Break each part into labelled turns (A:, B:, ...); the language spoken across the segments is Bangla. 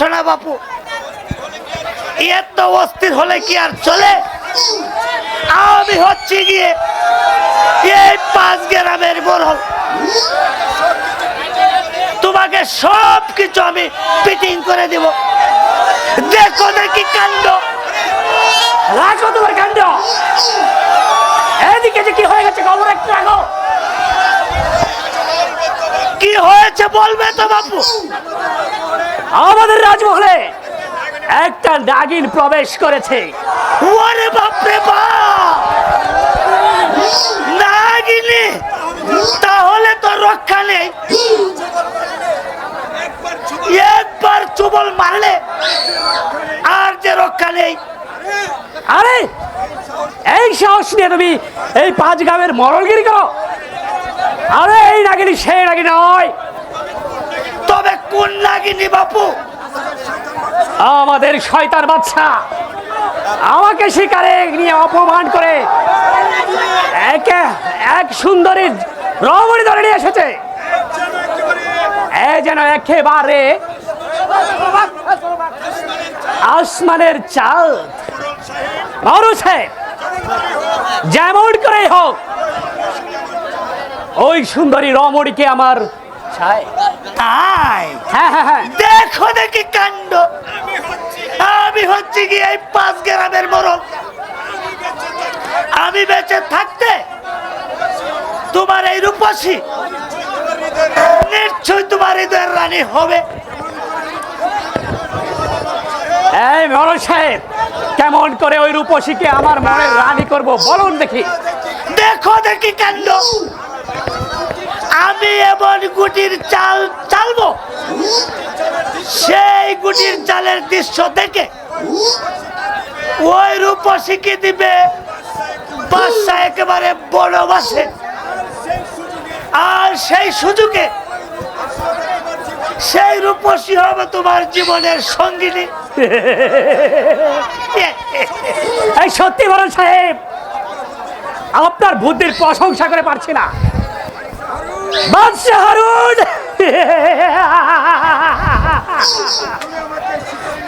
A: পারছো না বাপু, এত অস্থির হলে কি আর চলে? আমি হচ্ছে গিয়ে এই 5 গ্রামের মোড়ল, তোমাকে সব কিছু আমি ফিটিং করে দিব। দেখো দেখি কাণ্ড।
B: রাখো তোমার কাণ্ড। এদিকে যে কি হয়ে গেছে খবর একটু রাখো।
A: কি হয়েছে বলবে তো বাপু?
B: আমাদের রাজমহলে একটা নাগিন প্রবেশ করেছে।
A: ওরে বাপরে বাপ, নাগিনী! তাহলে তো রক্ষা নেই। একবার চুবল মারলে আর যে রক্ষা নেই।
B: আরে এই সাহস নিয়ে তুমি এই 5 গ্রামের মরলগিরি করো? আরে এই নাগিনী সেই নাগিনী নয়।
A: তবে কোন নাগিনী বাপু?
B: আমাদের শয়তান বাচ্চা আমাকে শিকারে নিয়ে অপমান করে এক সুন্দরী রমণী ধরে নিয়ে এসেছে। এ যেন একেবারে আসমানের চাঁদ। যেমন করে হোক ওই সুন্দরী রমণীকে আমার চাই।
A: তাই?
B: হ্যাঁ হ্যাঁ হ্যাঁ।
A: দেখো দেখি কাণ্ড। আমি হচ্ছে কি এই 5 গ্রামের মোড়ল। আমি বেঁচে থাকতে তোমার এই রূপসী নিশ্চয় তোমার হৃদয়ের রানী হবে।
B: এই মোড়ল সাহেব, কেমন করে ওই রূপসীকে আমার মনের রানী করব বলুন দেখি।
A: দেখো দেখি কাণ্ড। আমি এমন গুটির চাল চালবো, সেই গুটির চালের দৃশ্য দেখে ওই রূপসীকে দিবে বাদশা একেবারে বনবাসে। আর সেই সুযোগে সেই রূপসী হবে তোমার জীবনের সঙ্গিনী।
B: এই সত্যি মোড়ল সাহেব, আপনার বুদ্ধির প্রশংসা করে পারছি না। বাদশা হারুন,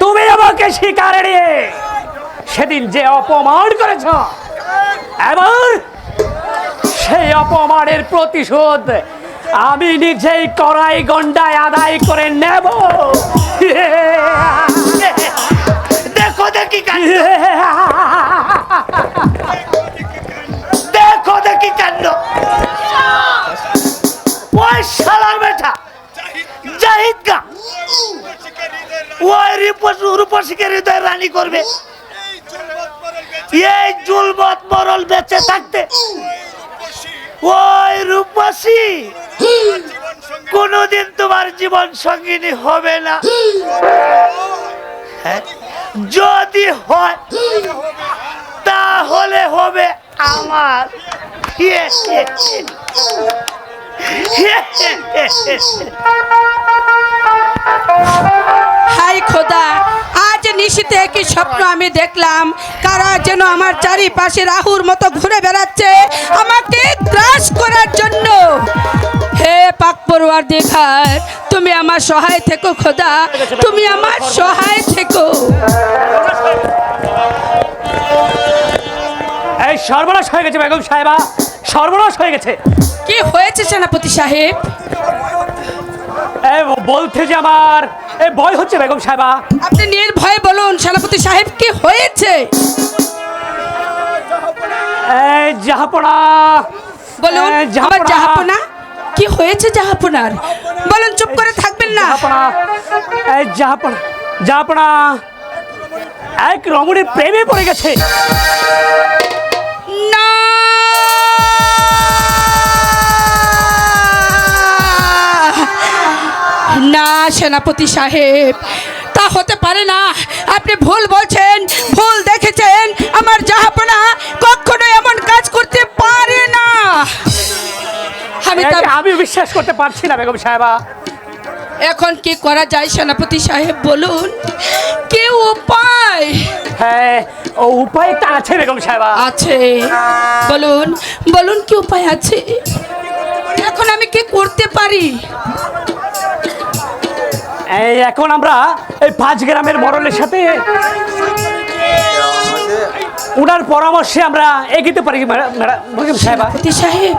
B: তুমি আমাকে শিকারে নিয়ে সেদিন যে অপমান করেছ, এবার সেই অপমানের প্রতিশোধ আমি নিজেই কড়াই গন্ডায় আদায় করে নেব।
A: দেখো দেখি কাণ্ড। দেখো দেখি কাণ্ড। ওই শালার বেটা জাহিদ গা ওই রূপসীকে হৃদয়ের রানী করবে। এই জুলমত মরল বেঁচে থাকতে ওই রূপসী কোনদিন তোমার জীবন সঙ্গিনী হবে না। যদি হয় তাহলে হবে আমার।
C: হাই খোদা, আজ নিশীথে একই স্বপ্ন আমি দেখলাম। কারা যেন আমার চারিপাশে রাহুর মতো ঘুরে বেড়াচ্ছে আমাকে গ্রাস করার জন্য। হে পাক পরওয়ারদিগার, তুমি আমার সহায় থেকো খোদা, তুমি আমার সহায় থেকো।
B: এই সর্বনাশ হয়ে গেছে বেগম সাহেবা, সর্বনাশ হয়ে গেছে।
C: কি হয়েছে সেনাপতি সাহেব?
B: বলতে যে আমার ভয় হচ্ছে বেগম সাহেবা।
C: আপনি নির্ভয়ে বলুন সেনাপতি সাহেব, কি হয়েছে?
B: জাহাপনা
C: বলুন আমার জাহাপনা, কি হয়েছে জাহাপনার? বলুন, চুপ করে থাকবেন না।
B: জাহাপনা জাহাপনা এক রমণীর প্রেমে পড়ে গেছে।
C: না, না সেনাপতি সাহেব, তা হতে পারে না। আপনি ভুল বলছেন, ভুল দেখেছেন। আমার জাহাপনা কখনো এমন কাজ করতে পারে না।
B: আমি বিশ্বাস করতে পারছি না বেগম সাহেবা।
C: এখন কি করা যায় সেনাপতি সাহেব বলুন, কি উপায়?
B: হ্যাঁ, ও উপায় একটা আছে বেগম সাহেবা।
C: আছে, বলুন বলুন কি উপায় আছে? এখন আমি কি করতে পারি?
B: এই এখন আমরা এই 5 গ্রামের মরলের সাথে ওনার পরামর্শে আমরা এগিয়ে পারি ম্যাডাম সাহেবা।
C: পতি সাহেব,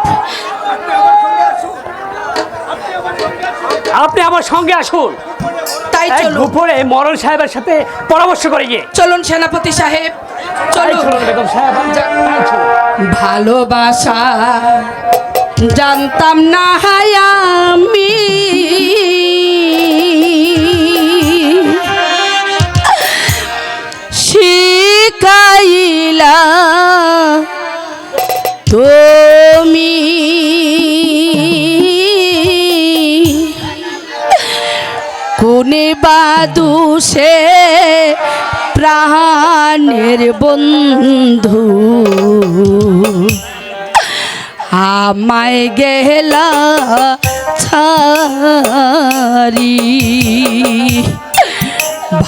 B: আপনি আমার সঙ্গে আসুন,
C: তাই
B: এই
C: চলুন,
B: গোপনে মরল সাহেবের সাথে পরামর্শ করে গিয়ে।
C: চলুন সেনাপতি সাহেব,
B: তাই
C: চলুন।
B: চলুন বেগম সাহেব, তাই চলুন।
C: ভালোবাসা জানতাম না হাই আমি, শিখাইলা তুমি কোনে বাদু সে প্রাণের বন্ধু আমায় গেলা ছাড়ি,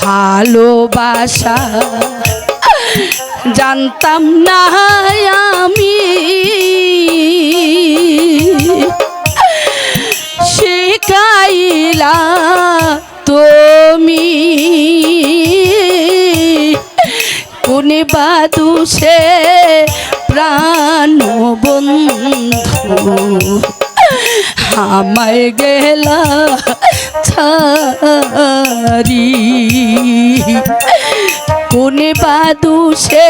C: ভালোবাসা জানতাম না আমি, শিখাইলা তুমি কোনে বাদু সে প্রাণ বন্ধু আমায় গেলা ছাড়ি, কোনে বাদু সে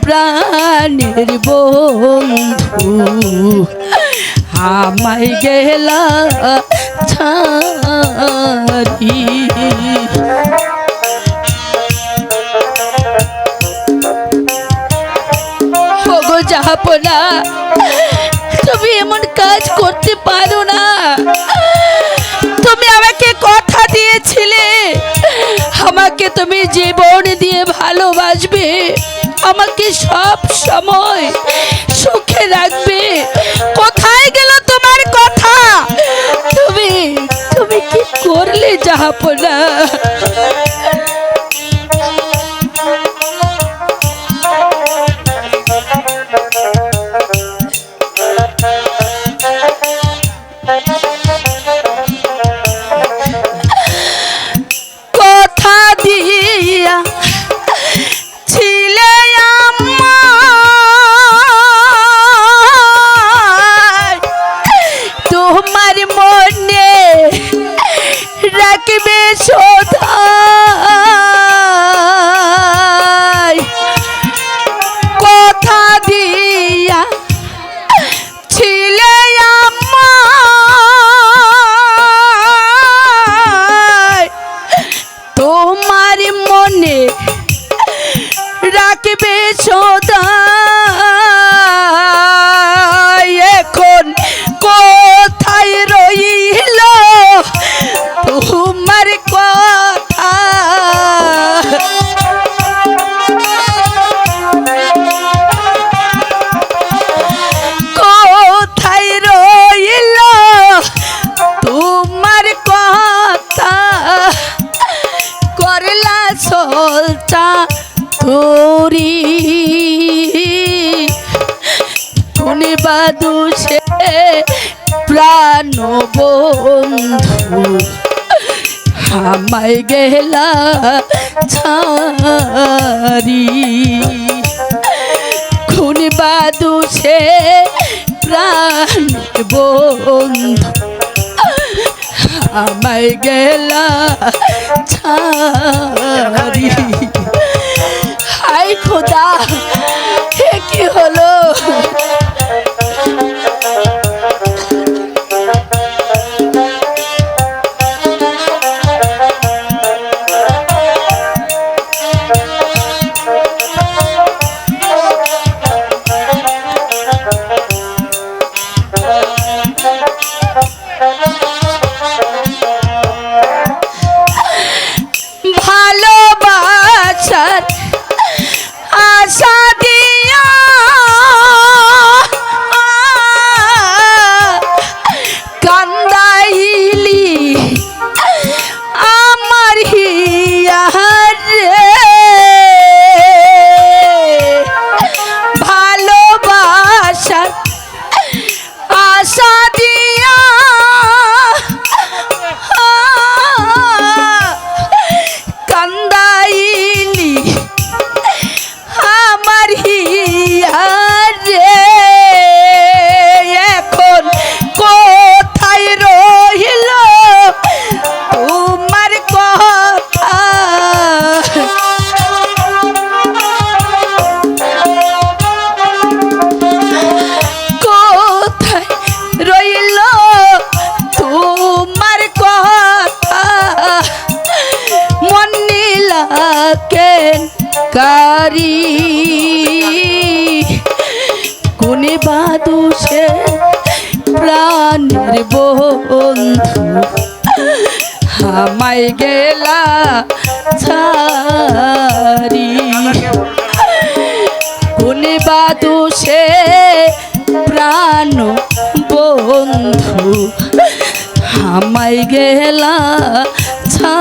C: প্রাণের বন্ধু আমায় গেলা ছাড়ি। ওগো জাহাপনা, তুমি এমন কাজ করতে পারো না। তুমি আমাকে কথা দিয়েছিলে আমাকে তুমি জীবন দিয়ে ভালোবাসবে, আমাকে সব সময় সুখে রাখবে। কোথায় গেল তোমার কথা? তুমি তুমি কি করলে জাহাপনা? কথা দিয়া ছিলে আমায়, তোমার মনে রাখবে সদাই। কথা দিয়া ছিলে আমায়, তোমার মনে রাখবে সদাই। এখন কোথায় রইল তোমার কথা? কোথায় রইল তোমার কথা? করলা সলতা তোরি কোনে বাদু সে প্রাণ বন্ধু আমায় গেলা ছাড়ি, কোনে বাদু সে প্রাণ বন্ধু আমায় গেলা ছাড়ি। হাই খোদা, এ কি হলো? ভালো কেনকারি কোনে বাদুষে প্রাণের বন্ধু আমায় গেলা ছাড়ি কোনে বাদুষে প্রাণ বন্ধু আমায় গেলা ছাড়ি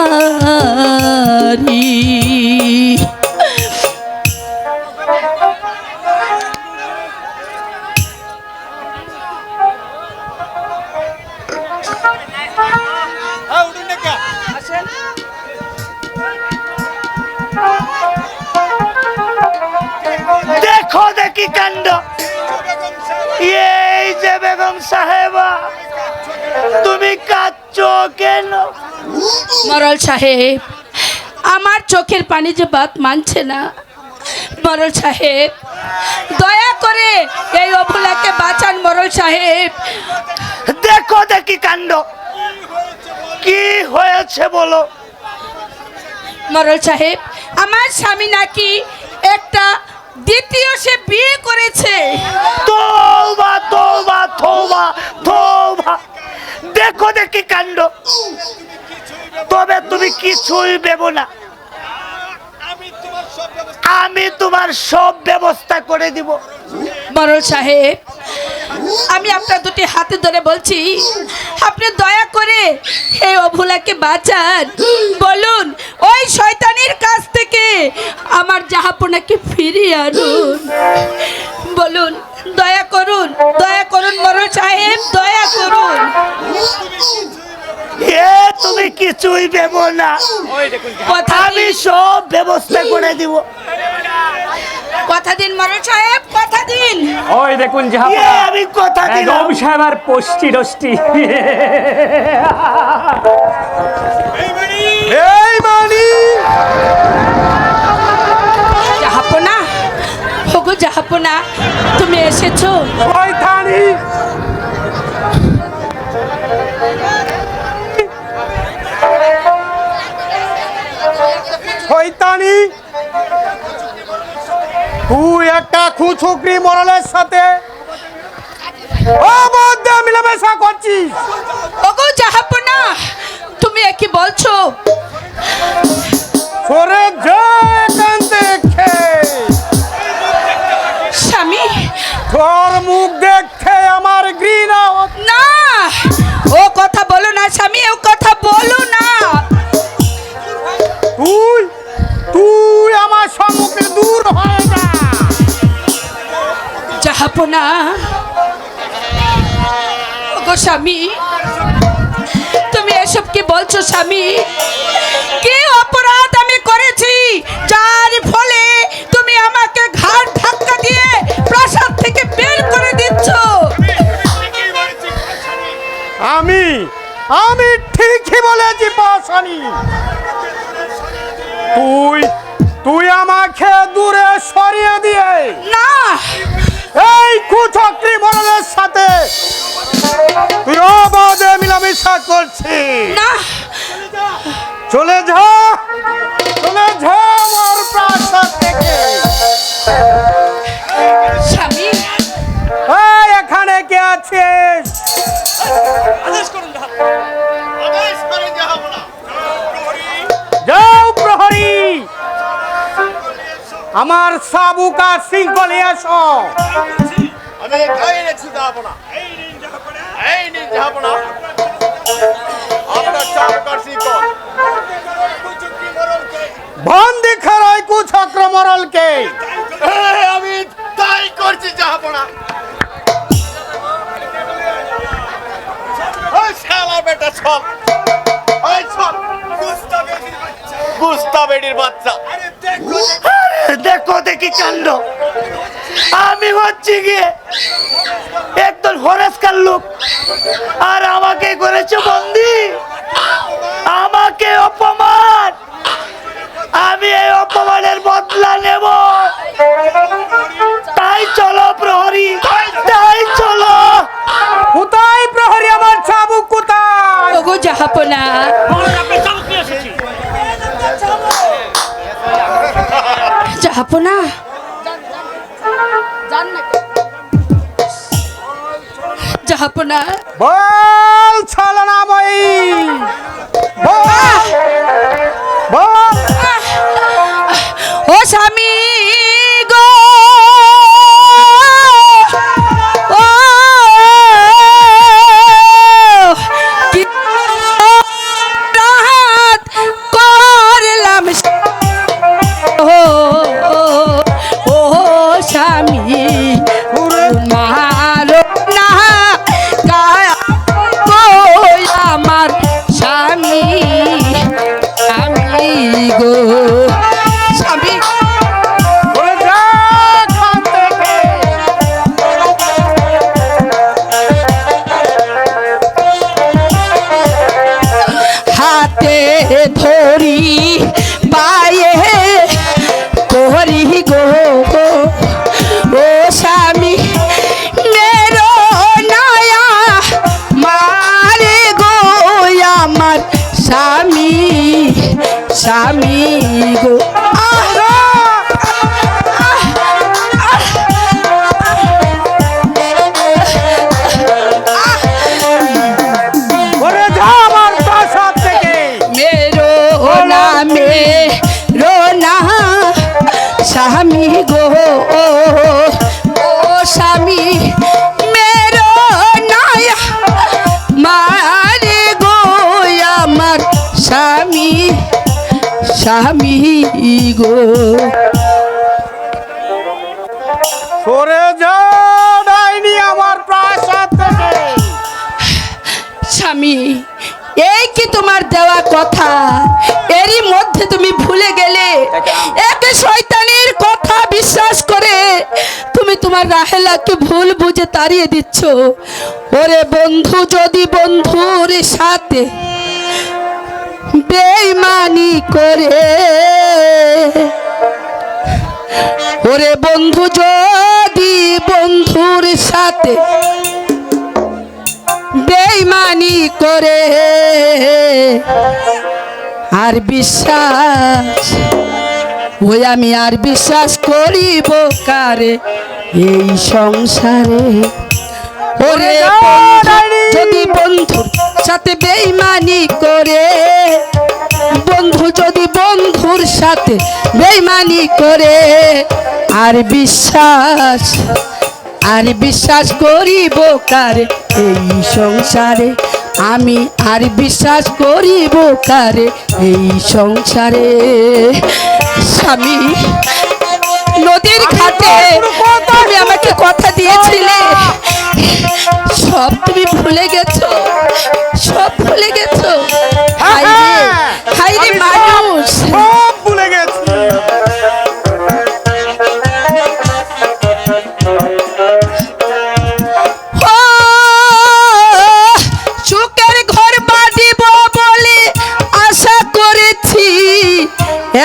A: দেখো দেখি কাণ্ড, এই যে বেগম সাহেবা, তুমি কাঁদছো কেন?
C: মরল সাহেব, আমার চোখের পানি যে বাত মানছে না। মরল সাহেব, দয়া করে এই অবলাকে বাঁচান মরল সাহেব।
A: দেখো দেখি কাণ্ড, কি হয়েছে বলো?
C: মরল সাহেব, আমার স্বামী নাকি একটা দ্বিতীয় সে বিয়ে করেছে।
A: তওবা তওবা তওবা তওবা। দেখো দেখি কাণ্ড, তবে তুমি কিছুই ভেবো না, আমি তোমার সব ব্যবস্থা করে দিব।
C: মরল সাহেব, আমি আপনার দুটি হাতে ধরে বলছি, আপনি দয়া করে এই অভুলাকে বাঁচান। বলুন ওই শয়তানির কাছ থেকে আমার জাহাপনাকে ফিরিয়ে আনুন। বলুন, দয়া করুন, দয়া করুন মরল সাহেব, দয়া করুন।
A: এ তুমি কিছুই ভেবো না,
C: কথা
A: আমি
C: দিন,
A: সব ব্যবস্থা করে দিব।
C: কথা দিন মরল সাহেব, কথা দিন।
B: ওই দেখুন
A: এ
B: জাহাপনা,
A: আমি কথা দিলাম।
B: বেগম সাহেব আর পষ্টি রষ্টি।
C: জাহাপনা, ওগো জাহাপনা, তুমি এসেছো?
B: শয়তানি!
D: শয়তানি, তুই একটা খুচুকরি মরলের সাথে অবাধ্য মিলেমিশা করছিস।
C: ওগো জাহাপনা, তুমি কি বলছো?
D: সরে যা এখান থেকে।
C: স্বামী,
D: তোর মুখ দেখে আমার ঘৃণা হচ্ছে।
C: না, ও কথা বলো না স্বামী, ও কথা বলো না।
D: তুই তুই আমার সম্মুখে দূর হয়ে যা।
C: জাহাপনা, ওগো স্বামী, তুমি এসব কি বলছো স্বামী? কি অপরাধ আমি করেছি যার ফলে তুমি আমাকে ঘাট ধাক্কা দিয়ে প্রাসাদ থেকে বের করে দিচ্ছ?
D: আমি আমি ঠিকই বলেছি পাশানি। তুই আমাকে দূরে সরিয়ে দিয়ে
C: না,
D: এই কুচক্রি মরলের সাথে তুই অবাধে মিলামিশা করছিস।
C: না,
D: চলে যা, চলে যা আমার প্রাসাদ থেকে।
C: স্বামী,
D: এই এখানে কে আছিস? যাও প্রহরী, আমার সাবুকা শৃঙ্খল এসো।
E: আমি খাই এনেছি জাহাপনা। এই নিন জাহাপনা, আপনার চাবুকার শিকল।
D: বন্দি খারাই কুচক্র মরলকে।
E: আমি তাই করছি জাহাপনা। ওই শালা বেটা সব, ওই সব গুস্তা বেডির বাচ্চা।
A: দেখো দেখি কাণ্ড, আমি হচ্ছি গিয়ে একদম হরেস্কার লোক, আর আমাকে করেছে বন্দি, আমাকে অপমান। আমি এই অপমানের বদলা নেব। তাই চলো প্রহরী, তাই চলো।
D: কোথায় প্রহরী? আমার চাবুক কোথায়?
C: ওগো জাহাপনা, জাহাপনা জাহাপনা
D: বল ছলনাময়ী, বল বল।
C: ও স্বামী গো ও কি রাত করলাম ও ও স্বামী মারো না গায় আমার স্বামী স্বামী গো স্বামী
D: বলে যা খান থেকে।
C: হাতে ধরি পায়ে করি গো ও স্বামী মেরো নয়া মারে গো আমার স্বামী স্বামী গো
D: বলে যা আমার প্রাসাদ থেকে।
C: মেরো নামে রোনা স্বামী গো ও স্বামী মেরো নায়া মারে গো আমার স্বামী স্বামী গো
D: সরে যা ডাইনি আমার প্রাসাদ থেকে।
C: স্বামী এই কি তোমার দেওয়া কথা, এরই মধ্যে তুমি ভুলে গেলে। একে শয়তানের কথা বিশ্বাস করে তুমি তোমার রাহেলাকে ভুল বুঝে তাড়িয়ে দিচ্ছ। ওরে বন্ধু যদি বন্ধুর সাথে বেঈমানি করে, ওরে বন্ধু যদি বন্ধুর সাথে বেঈমানি করে আর বিশ্বাস ওই আমি আর বিশ্বাস করিব কারে এই সংসারে। ওরে বন্ধু যদি বন্ধুর সাথে বেঈমানি করে, বন্ধু যদি বন্ধুর সাথে বেঈমানি করে আর বিশ্বাস করিব কারে এই সংসারে, আমি আর বিশ্বাস করিব কারে এই সংসারে। স্বামী নদীর ঘাটে তুমি আমাকে কথা দিয়েছিলে, সব তুমি ভুলে গেছো, সব ভুলে গেছো। হাইরে মানুষ,
D: সব ভুলে গেছি।
C: সুখের ঘর বাঁধিব বলে আশা করেছি,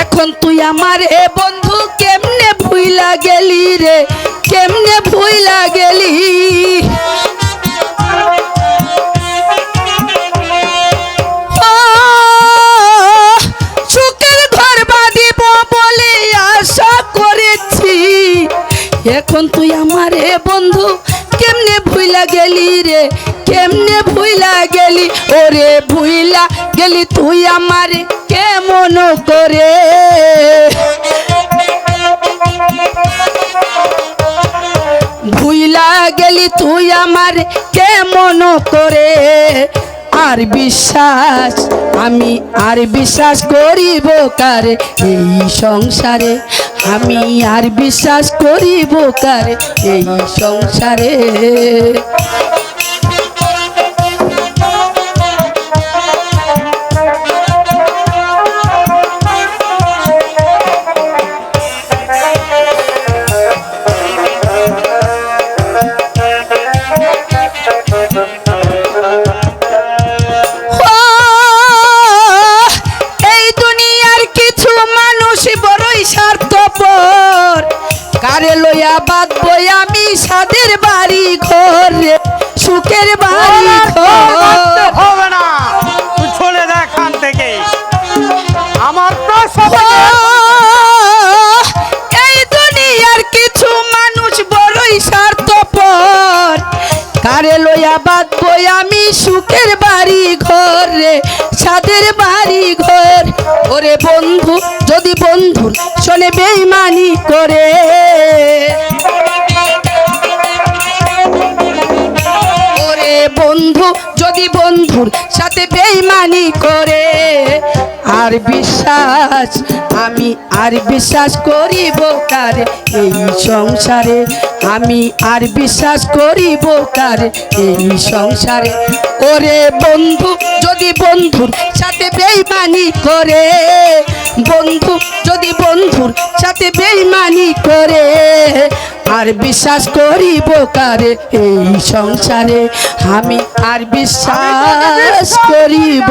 C: এখন তুই আমার এ বন্ধু কেমনে ভুইলা গেলি রে, কেমনে ভুইলা গেলি। সুখের ঘর বাঁধিব বলে আশা করেছি, এখন তুই আমার এ বন্ধু কেমনে ভুইলা গেলি রে, কেমনে ভুইলা গেলি। ওরে ভুইলা গেলি তুই আমারে কেমন করে, ভুইলা গেলি তুই আমারে কেমন করে। আর বিশ্বাস আমি আর বিশ্বাস করিব কারে এই সংসারে, আমি আর বিশ্বাস করিব কারে এই সংসারে। এই দুনিয়ার কিছু মানুষ বড়ই স্বার্থপর, কারে লইয়া বাঁধবো আমি সাদের বাড়ি ঘর রে, সুখের বাড়ি ঘর।
D: হবে না, তুই চলে যা এখান থেকে আমার প্রাসাদ থেকে।
C: সামনে বেঈমানি করে। ওরে বন্ধু যদি বন্ধুর সাথে বেঈমানি করে, আর বিশ্বাস আমি আর বিশ্বাস করিব কারে এই সংসারে, আমি আর বিশ্বাস করিব কারে এই সংসারে। ওরে বন্ধু যদি বন্ধুর সাথে বেঈমানি করে, বন্ধু যদি বন্ধুর সাথে বেঈমানি করে, আর বিশ্বাস করিব কারে এই সংসারে, আমি আর বিশ্বাস করিব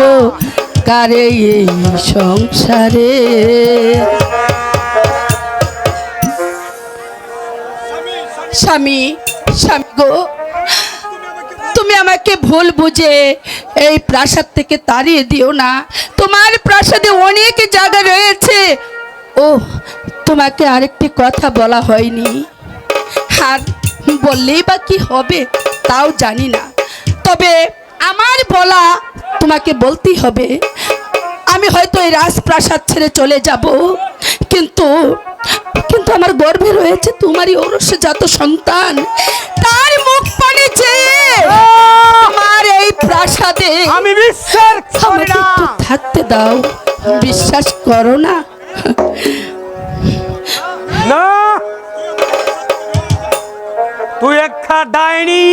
C: কারে এই সংসারে। স্বামী, স্বামী গো, তুমি আমাকে ভুল বুঝে এই প্রাসাদ থেকে তাড়িয়ে দিও না। তোমার প্রাসাদে অনেক জায়গা রয়েছে। ও, তোমাকে আরেকটি কথা বলা হয়নি, আর বললেই বা কি হবে তাও জানি না, তবে আমার বলা তোমাকে বলতেই হবে। আমি হয়তো এই রাজপ্রাসাদ ছেড়ে চলে যাব, কিন্তু কিন্তু আমার গর্ভে রয়েছে তোমারই ঔরসজাত সন্তান, তার মুখ পানে চেয়ে আমার এই প্রাসাদে
B: আমি বিশ্বাস করি
C: আমাকে
B: না।
C: একটু থাকতে দাও, বিশ্বাস করো না?
B: না, তুই একটা ডাইনি,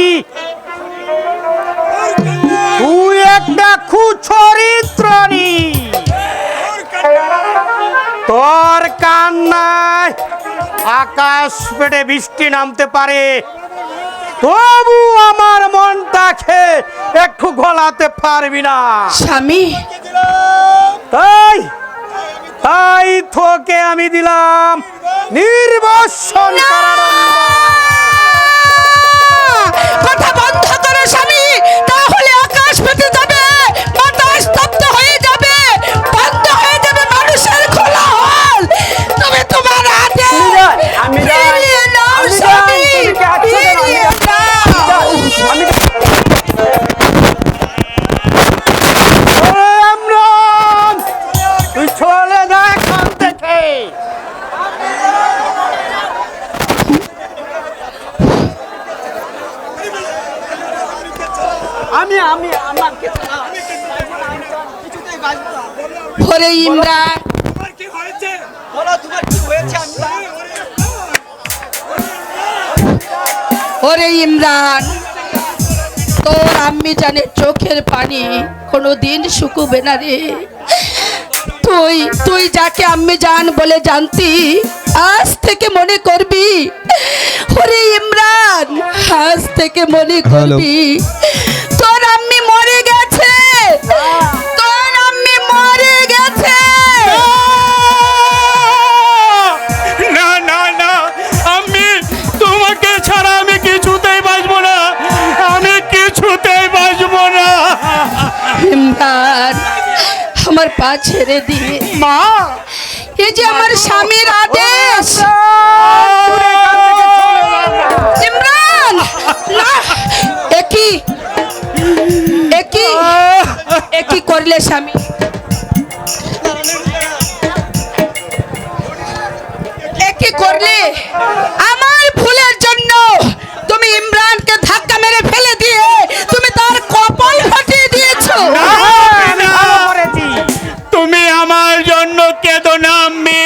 B: তুই একটা কুচরিত্রানি, তোর কান্নায় আকাশ পেটে বৃষ্টি নামতে পারে, তবু আমার মনটাকে একটু গলাতে পারবি না।
C: স্বামী,
B: তাই তাই তোকে আমি দিলাম নির্বাসন কারাদণ্ড।
C: কথা বন্ধ করো স্বামী, তাহলে আকাশ ফেটে যাবে, বাতাস স্তব্ধ হয়ে যাবে, বন্ধ হয়ে যাবে মানুষের খোলা হল। তুমি তোমার হাতে
B: আমি
C: ফিরিয়ে নাও স্বামী, ফিরিয়ে নাও।
B: তুই চলে যা এখান থেকে।
C: ওরে ইমরান, ওরে ইমরান, তোর আম্মি জানে চোখের পানি কোনোদিন শুকুবে না রে। তুই তুই যাকে আম্মি জান বলে জানতি, আজ থেকে মনে করবি। ওরে ইমরান, আজ থেকে মনে করবি তোর আম্মি মরে গেছে, তোর আম্মি মরে গেছে।
B: না না না, আমি তোমাকে ছাড়া আমি কিছুতেই বাঁচবো না, আমি কিছুতেই বাঁচবো না।
C: ইমরান, আমার পা ছেড়ে দিয়ে
B: মা,
C: এই যে আমার স্বামীর আদেশ। ইমরান, না, একই একই একই করলে স্বামী, একই করলে। আমার ভুলের জন্য তুমি ইমরানকে ধাক্কা মেরে ফেলে দিয়ে তুমি তার কপাল ফাটিয়ে দিয়েছো।
B: আমি ভালো করেছি। তুমি আমার জন্য কেঁদো না আম্মি,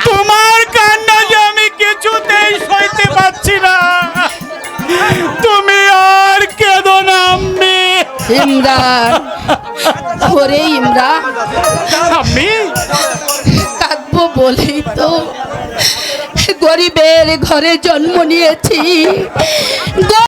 B: তোমার কান্না যে আমি কিছুতেই সইতে পারছি না, তুমি আর কেঁদো না আম্মি।
C: ইমরান, ওরে ইমরান,
B: আম্মি,
C: কাঁদবো বলেই তো গরিবের ঘরে জন্ম নিয়েছি।